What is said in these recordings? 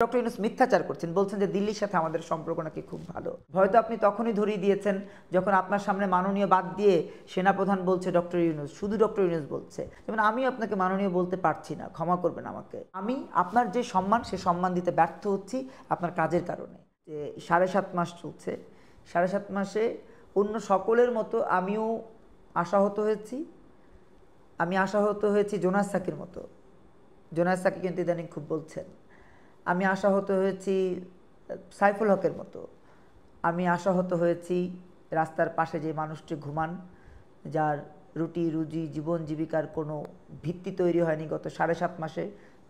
Doctor Yunus মিথ্যাচার করছেন, বলছেন যে দিল্লির সাথে আমাদের সম্পর্ক নাকি খুব ভালো। হয়তো আপনি তখনই ধরিয়ে দিয়েছেন যখন আপনার সামনে মাননীয় বাদ দিয়ে সেনাপ্রধান বলছে ডক্টর ইউনূস, শুধু ডক্টর ইউনূস বলছে। যেমন আমি আপনাকে মাননীয় বলতে পারছি না, ক্ষমা করবেন আমাকে। আমি আপনার যে সম্মান, সে সম্মান দিতে ব্যর্থ হচ্ছি আপনার কাজের কারণে। যে 7.5 মাস চলছে, 7.5 মাসে অন্য সকলের মতো আমিও আশাহত হয়েছি। আমি আশাহত হয়েছি জোনাস সাকির মতো। জোনাস সাকি কিন্তু ইদানিং খুব বলছেন। আমি আশাহত হয়েছি সাইফুল হকের মতো। আমি আশাহত হয়েছি রাস্তার পাশে যে মানুষটি ঘুমান, যার রুটি রুজি জীবন জীবিকার কোনো ভিত্তি তৈরি হয়নি গত 7.5 মাসে,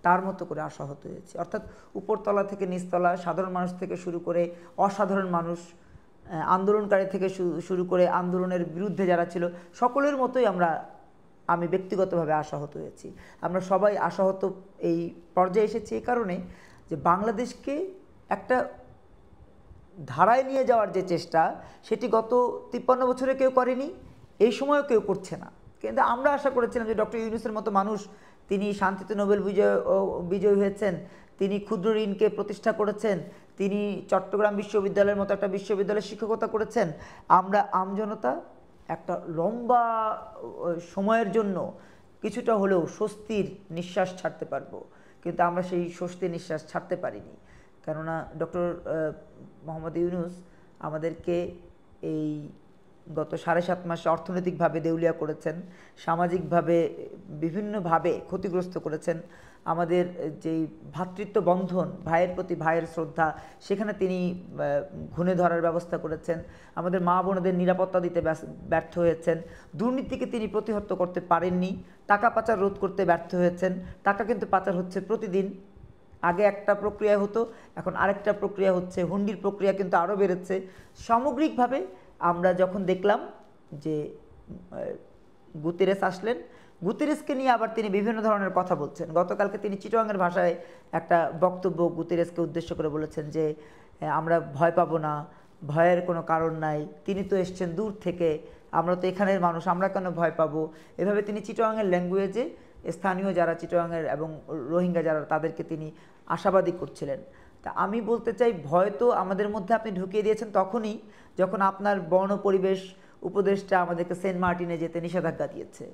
তার মতো করে আশাহত হয়েছি। অর্থাৎ উপরতলা থেকে নিচতলা, সাধারণ মানুষ থেকে শুরু করে অসাধারণ মানুষ, আন্দোলনকারী থেকে শুরু করে আন্দোলনের বিরুদ্ধে যারা ছিল, সকলের মতোই আমি ব্যক্তিগতভাবে আশাহত হয়েছি। আমরা সবাই আশাহত এই পর্যায়ে এসেছি এই কারণে যে বাংলাদেশকে একটা ধারায় নিয়ে যাওয়ার যে চেষ্টা, সেটি গত 53 বছরে কেউ করেনি, এই সময়ও কেউ করছে না। কিন্তু আমরা আশা করেছিলাম যে ডক্টর ইউনূসের মতো মানুষ, তিনি শান্তিতে নোবেল বিজয়ী হয়েছেন, তিনি ক্ষুদ্র ঋণকে প্রতিষ্ঠা করেছেন, তিনি চট্টগ্রাম বিশ্ববিদ্যালয়ের মতো একটা বিশ্ববিদ্যালয়ে শিক্ষকতা করেছেন। আমরা আমজনতা একটা লম্বা সময়ের জন্য কিছুটা হলেও স্বস্তির নিঃশ্বাস ছাড়তে পারবো, কিন্তু আমরা সেই স্বস্তির নিঃশ্বাস ছাড়তে পারিনি। কেননা ডক্টর মোহাম্মদ ইউনূস আমাদেরকে এই গত 7.5 মাসে অর্থনৈতিকভাবে দেউলিয়া করেছেন, সামাজিকভাবে বিভিন্নভাবে ক্ষতিগ্রস্ত করেছেন। আমাদের যেই ভ্রাতৃত্ব বন্ধন, ভাইয়ের প্রতি ভাইয়ের শ্রদ্ধা, সেখানে তিনি ঘুণে ধরার ব্যবস্থা করেছেন। আমাদের মা বোনদের নিরাপত্তা দিতে ব্যর্থ হয়েছেন। দুর্নীতিকে তিনি প্রতিহত করতে পারেননি। টাকা পাচার রোধ করতে ব্যর্থ হয়েছেন। টাকা কিন্তু পাচার হচ্ছে প্রতিদিন। আগে একটা প্রক্রিয়া হতো, এখন আরেকটা প্রক্রিয়া হচ্ছে। হুন্ডির প্রক্রিয়া কিন্তু আরও বেড়েছে। সামগ্রিকভাবে আমরা যখন দেখলাম যে গুতেরেস আসলেন, গুতেরেসকে নিয়ে আবার তিনি বিভিন্ন ধরনের কথা বলছেন। গতকালকে তিনি চিটাগাংয়ের ভাষায় একটা বক্তব্য গুতেরেসকে উদ্দেশ্য করে বলেছেন যে আমরা ভয় পাবো না, ভয়ের কোনো কারণ নাই, তিনি তো এসছেন দূর থেকে, আমরা তো এখানের মানুষ, আমরা কেন ভয় পাবো। এভাবে তিনি চিটাগাংয়ের ল্যাঙ্গুয়েজে স্থানীয় যারা চিটাগাংয়ের এবং রোহিঙ্গা যারা, তাদেরকে তিনি আশাবাদী করছিলেন। তা আমি বলতে চাই, ভয় তো আমাদের মধ্যে আপনি ঢুকিয়ে দিয়েছেন তখনই যখন আপনার বর্ণ পরিবেশ উপদেষ্টা আমাদেরকে সেন্ট মার্টিনে যেতে নিষেধাজ্ঞা দিয়েছে।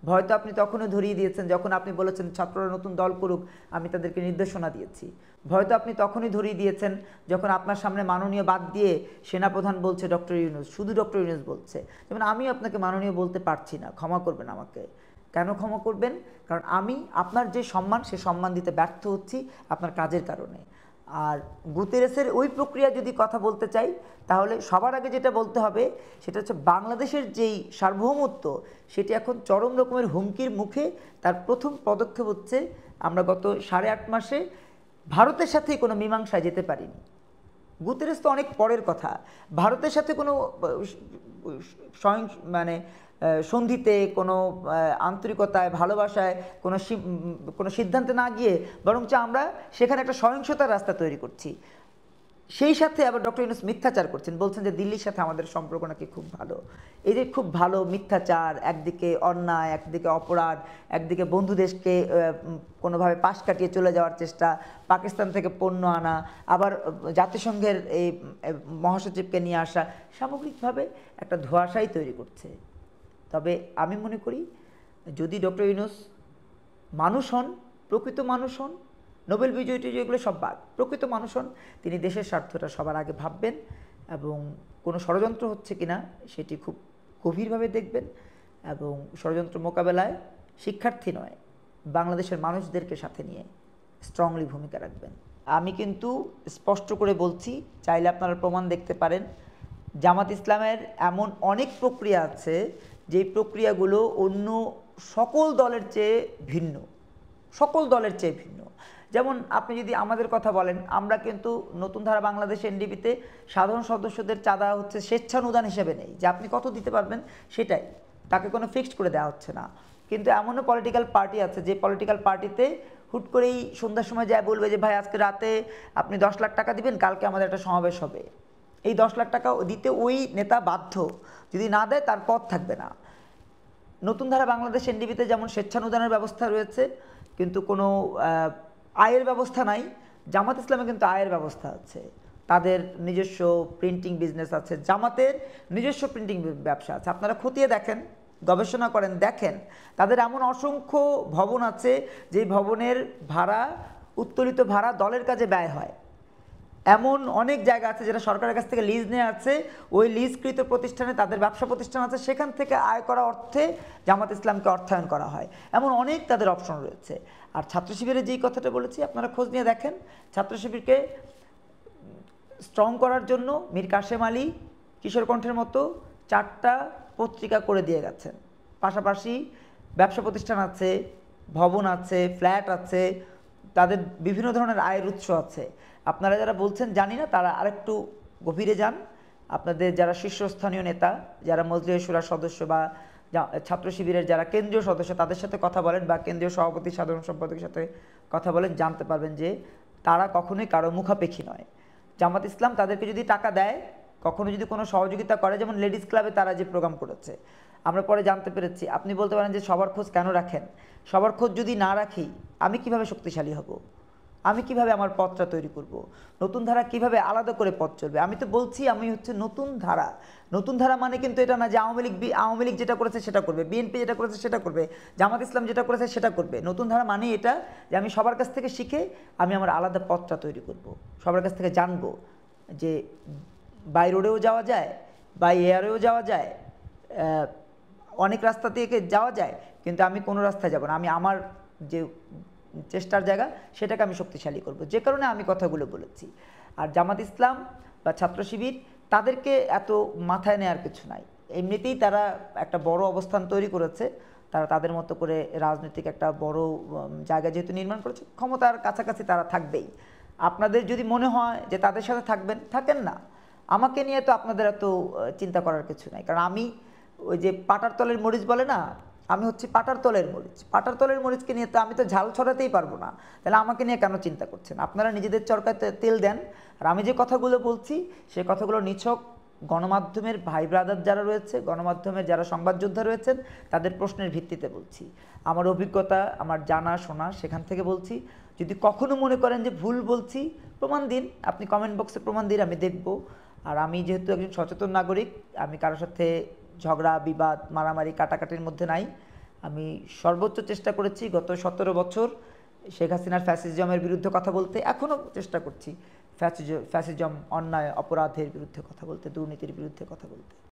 ভয় তো আপনি তখনই ধরিয়ে দিয়েছেন যখন আপনি বলেছেন ছাত্ররা নতুন দল করুক, আমি তাদেরকে নির্দেশনা দিয়েছি। ভয় তো আপনি তখনই ধরিয়ে দিয়েছেন যখন আপনার সামনে মাননীয় বাদ দিয়ে সেনাপ্রধান বলছে ডক্টর ইউনূস, শুধু ডক্টর ইউনূস বলছে। যেমন আমি আপনাকে মাননীয় বলতে পারছি না, ক্ষমা করবেন আমাকে। কেন ক্ষমা করবেন? কারণ আমি আপনার যে সম্মান, সে সম্মান দিতে ব্যর্থ হচ্ছি আপনার কাজের কারণে। আর গুতেরেসের ওই প্রক্রিয়া যদি কথা বলতে চাই, তাহলে সবার আগে যেটা বলতে হবে সেটা হচ্ছে বাংলাদেশের যেই সার্বভৌমত্ব, সেটি এখন চরম রকমের হুমকির মুখে। তার প্রথম পদক্ষেপ হচ্ছে আমরা গত 8.5 মাসে ভারতের সাথে কোনো মীমাংসায় যেতে পারিনি। গুতেরেস তো অনেক পরের কথা। ভারতের সাথে কোনো সন্ধিতে, কোনো আন্তরিকতায়, ভালোবাসায়, কোনো সিদ্ধান্তে না গিয়ে বরঞ্চ আমরা সেখানে একটা সহিংসতার রাস্তা তৈরি করছি। সেই সাথে আবার ডক্টর ইউনূস মিথ্যাচার করছেন, বলছেন যে দিল্লির সাথে আমাদের সম্পর্ক নাকি খুব ভালো। এই যে খুব ভালো মিথ্যাচার, একদিকে অন্যায়, একদিকে অপরাধ, একদিকে বন্ধু দেশকে কোনোভাবে পাশ কাটিয়ে চলে যাওয়ার চেষ্টা, পাকিস্তান থেকে পণ্য আনা, আবার জাতিসংঘের এই মহাসচিবকে নিয়ে আসা, সামগ্রিকভাবে একটা ধোঁয়াশাই তৈরি করছে। তবে আমি মনে করি, যদি ডক্টর ইউনূস মানুষ হন, প্রকৃত মানুষ হন, নোবেল বিজয়ী এগুলো সব বাদ, প্রকৃত মানুষ হন, তিনি দেশের স্বার্থটা সবার আগে ভাববেন এবং কোনো ষড়যন্ত্র হচ্ছে কিনা সেটি খুব গভীরভাবে দেখবেন এবং ষড়যন্ত্র মোকাবেলায় শিক্ষার্থী নয়, বাংলাদেশের মানুষদেরকে সাথে নিয়ে স্ট্রংলি ভূমিকা রাখবেন। আমি কিন্তু স্পষ্ট করে বলছি, চাইলে আপনারা প্রমাণ দেখতে পারেন, জামাত ইসলামের এমন অনেক প্রক্রিয়া আছে যেই প্রক্রিয়াগুলো অন্য সকল দলের চেয়ে ভিন্ন, সকল দলের চেয়ে ভিন্ন। যেমন আপনি যদি আমাদের কথা বলেন, আমরা কিন্তু নতুন ধারা বাংলাদেশ এনডিপিতে সাধারণ সদস্যদের চাঁদা হচ্ছে স্বেচ্ছানুদান হিসেবে নেই, যে আপনি কত দিতে পারবেন সেটাই, তাকে কোনো ফিক্সড করে দেওয়া হচ্ছে না। কিন্তু এমনও পলিটিক্যাল পার্টি আছে যে পলিটিক্যাল পার্টিতে হুট করেই সন্ধ্যার সময় যায় বলবে যে ভাই আজকে রাতে আপনি 10 লাখ টাকা দিবেন, কালকে আমাদের একটা সমাবেশ হবে। এই 10 লাখ টাকা দিতে ওই নেতা বাধ্য, যদি না দেয় তার পথ থাকবে না। নতুন ধারা বাংলাদেশ এনডিপিতে যেমন স্বেচ্ছানুদানের ব্যবস্থা রয়েছে, কিন্তু কোনো আয়ের ব্যবস্থা নাই, জামাত ইসলামে কিন্তু আয়ের ব্যবস্থা আছে, তাদের নিজস্ব প্রিন্টিং বিজনেস আছে, জামাতের নিজস্ব প্রিন্টিং ব্যবসা আছে। আপনারা খতিয়ে দেখেন, গবেষণা করেন, দেখেন তাদের এমন অসংখ্য ভবন আছে যেই ভবনের ভাড়া, উত্তোলিত ভাড়া দলের কাজে ব্যয় হয়। এমন অনেক জায়গা আছে যেটা সরকারের কাছ থেকে লিজ নেওয়া আছে, ওই লিজকৃত প্রতিষ্ঠানে তাদের ব্যবসা প্রতিষ্ঠান আছে, সেখান থেকে আয় করা অর্থে জামাত ইসলামকে অর্থায়ন করা হয়। এমন অনেক তাদের অপশন রয়েছে। আর ছাত্র শিবিরের যেই কথাটা বলেছি, আপনারা খোঁজ নিয়ে দেখেন, ছাত্র শিবিরকে স্ট্রং করার জন্য মীর কাশেম আলী কিশোর কণ্ঠের মতো 4টা পত্রিকা করে দিয়ে গেছেন। পাশাপাশি ব্যবসা প্রতিষ্ঠান আছে, ভবন আছে, ফ্ল্যাট আছে, তাদের বিভিন্ন ধরনের আয়ের উৎস আছে। আপনারা যারা বলছেন জানি না, তারা আরেকটু গভীরে যান। আপনাদের যারা শীর্ষস্থানীয় নেতা, যারা মজলিস শুরার সদস্য বা ছাত্র শিবিরের যারা কেন্দ্রীয় সদস্য, তাদের সাথে কথা বলেন, বা কেন্দ্রীয় সভাপতি, সাধারণ সম্পাদকের সাথে কথা বলেন, জানতে পারবেন যে তারা কখনোই কারো মুখাপেক্ষী নয়। জামাত ইসলাম তাদেরকে যদি টাকা দেয়, কখনো যদি কোনো সহযোগিতা করে, যেমন লেডিস ক্লাবে তারা যে প্রোগ্রাম করেছে, আমরা পরে জানতে পেরেছি। আপনি বলতে পারেন যে সবার খোঁজ কেন রাখেন? সবার খোঁজ যদি না রাখি, আমি কিভাবে শক্তিশালী হব? আমি কিভাবে আমার পথটা তৈরি করব? নতুন ধারা কিভাবে আলাদা করে পথ চলবে? আমি তো বলছি আমি হচ্ছে নতুন ধারা। নতুন ধারা মানে কিন্তু এটা না যে আওয়ামী লীগ যেটা করেছে সেটা করবে, বিএনপি যেটা করেছে সেটা করবে, জামাত ইসলাম যেটা করেছে সেটা করবে। নতুন ধারা মানে এটা যে আমি সবার কাছ থেকে শিখে আমি আমার আলাদা পথটা তৈরি করব। সবার কাছ থেকে জানবো যে বাই রোডেও যাওয়া যায়, বাই এয়ারেও যাওয়া যায়, অনেক রাস্তা থেকে যাওয়া যায়, কিন্তু আমি কোনো রাস্তায় যাব না। আমি আমার যে চেষ্টার জায়গা সেটাকে আমি শক্তিশালী করব, যে কারণে আমি কথাগুলো বলেছি। আর জামাত ইসলাম বা ছাত্র শিবির, তাদেরকে এত মাথায় নেওয়ার কিছু নাই। এমনিতেই তারা একটা বড় অবস্থান তৈরি করেছে, তারা তাদের মতো করে রাজনৈতিক একটা বড় জায়গা যেহেতু নির্মাণ করেছে, ক্ষমতার কাছাকাছি তারা থাকবেই। আপনাদের যদি মনে হয় যে তাদের সাথে থাকবেন, থাকেন না। আমাকে নিয়ে তো আপনাদের এত চিন্তা করার কিছু নাই, কারণ আমি ওই যে পাটার তলের মরিচ বলে না, আমি হচ্ছে পাটার তলের মরিচ। পাটার তলের মরিচকে নিয়ে তো আমি তো ঝাল ছড়াতেই পারবো না, তাহলে আমাকে নিয়ে কেন চিন্তা করছেন? আপনারা নিজেদের চরকায় তেল দেন। আর আমি যে কথাগুলো বলছি সেই কথাগুলো নিছক গণমাধ্যমের ভাই ব্রাদার যারা রয়েছে, গণমাধ্যমের যারা সংবাদ যোদ্ধা রয়েছেন, তাদের প্রশ্নের ভিত্তিতে বলছি। আমার অভিজ্ঞতা, আমার জানা শোনা, সেখান থেকে বলছি। যদি কখনো মনে করেন যে ভুল বলছি, প্রমাণ দিন, আপনি কমেন্ট বক্সে প্রমাণ দিন, আমি দেখব। আর আমি যেহেতু একজন সচেতন নাগরিক, আমি কারোর সাথে ঝগড়া, বিবাদ, মারামারি, কাটাকাটির মধ্যে নাই। আমি সর্বোচ্চ চেষ্টা করেছি গত 17 বছর শেখ হাসিনার ফ্যাসিজমের বিরুদ্ধে কথা বলতে, এখনও চেষ্টা করছি ফ্যাসিজম, অন্যায়, অপরাধের বিরুদ্ধে কথা বলতে, দুর্নীতির বিরুদ্ধে কথা বলতে।